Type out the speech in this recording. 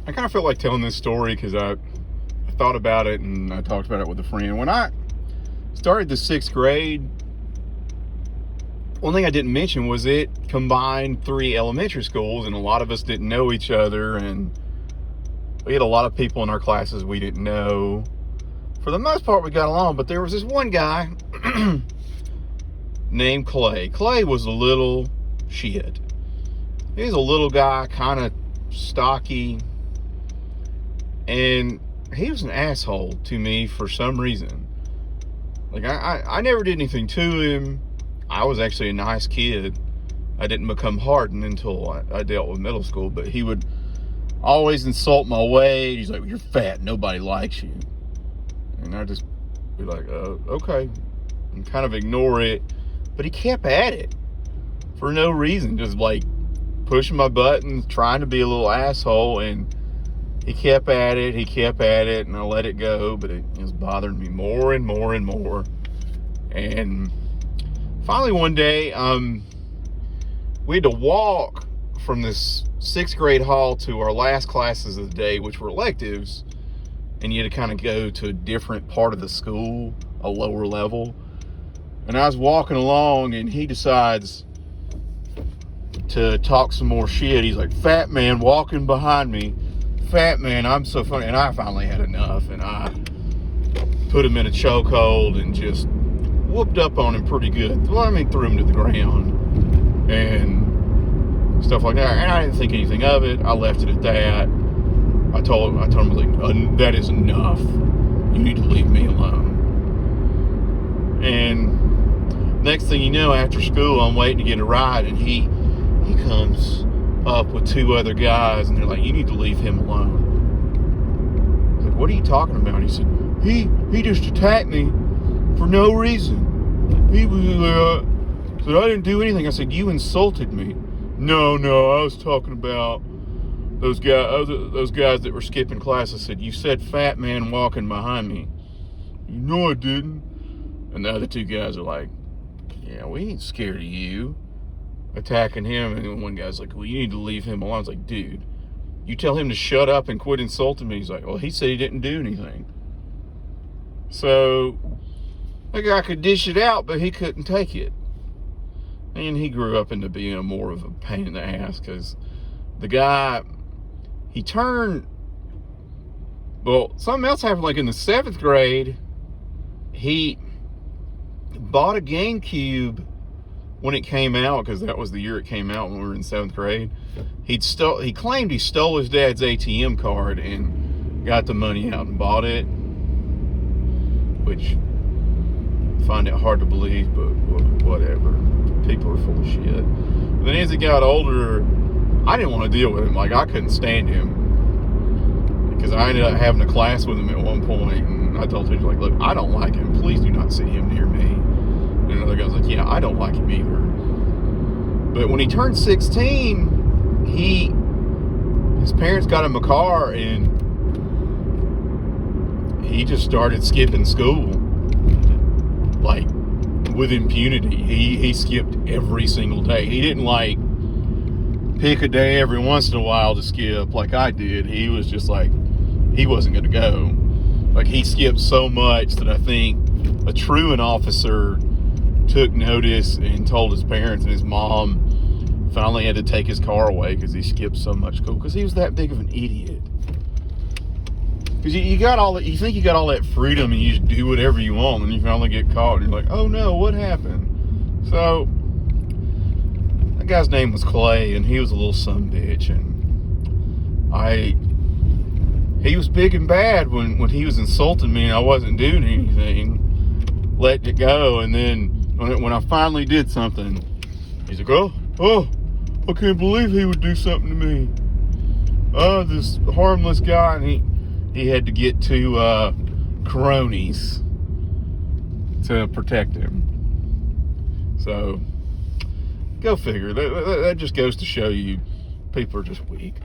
I kind of felt like telling this story because I thought about it and I talked about it with a friend. When I started the 6th grade, one thing I didn't mention was it combined 3 elementary schools, and a lot of us didn't know each other, and we had a lot of people in our classes we didn't know. For the most part, we got along, but there was this one guy named Clay. Clay was a little shit. He was a little guy, kind of stocky, and he was an asshole to me for some reason. Like, I never did anything to him. I was actually a nice kid. I didn't become hardened until I dealt with middle school, but he would always insult my weight. He's like, "You're fat, nobody likes you." And I just be like, okay, and kind of ignore it. But he kept at it for no reason, just like pushing my buttons, trying to be a little asshole, and he kept at it, and I let it go, but it was bothering me more and more and more. And finally one day, we had to walk from this 6th grade hall to our last classes of the day, which were electives, and you had to kind of go to a different part of the school, a lower level. And I was walking along, and he decides to talk some more shit. He's like, "Fat man walking behind me. Fat man, I'm so funny." And I finally had enough, and I put him in a chokehold and just whooped up on him pretty good. Well, I mean, threw him to the ground and stuff like that. And I didn't think anything of it. I left it at that. I told him, like, "That is enough. You need to leave me alone." And next thing you know, after school, I'm waiting to get a ride, and he comes up with 2 other guys, and they're like, "You need to leave him alone." I was like, "What are you talking about?" He said, he just attacked me for no reason. He was said I didn't do anything. I said, "You insulted me." No, I was talking about those guys that were skipping class. I said, "You said fat man walking behind me." "No, I didn't." And the other 2 guys are like, "Yeah, we ain't scared of you." Attacking him, and one guy's like, "Well, you need to leave him alone." I was like, "Dude, you tell him to shut up and quit insulting me." He's like, "Well, he said he didn't do anything." So that guy could dish it out, but he couldn't take it. And he grew up into being more of a pain in the ass, because the guy, something else happened. Like in the 7th grade, he bought a GameCube when it came out, because that was the year it came out when we were in 7th grade. He claimed he stole his dad's ATM card and got the money out and bought it, which I find it hard to believe, but whatever. People are full of shit. And then as he got older, I didn't want to deal with him. Like, I couldn't stand him, because I ended up having a class with him at one point, and I told teachers, like, "Look, I don't like him. Please do not sit him near me." And another guy was like, "Yeah, I don't like him either." But when he turned 16, his parents got him a car, and he just started skipping school, like, with impunity. He skipped every single day. He didn't, like, pick a day every once in a while to skip like I did. He was just like, he wasn't going to go. Like, he skipped so much that I think a truant officer took notice and told his parents, and his mom finally had to take his car away because he skipped so much school, because he was that big of an idiot. Because you got all that, you think you got all that freedom and you just do whatever you want, and you finally get caught and you're like, "Oh no, what happened?" So that guy's name was Clay, and he was a little sumbitch, and he was big and bad when he was insulting me and I wasn't doing anything, letting it go. And then when I finally did something, he's like, oh, I can't believe he would do something to me. This harmless guy. And he had to get 2 cronies to protect him. So, go figure. That just goes to show you, people are just weak.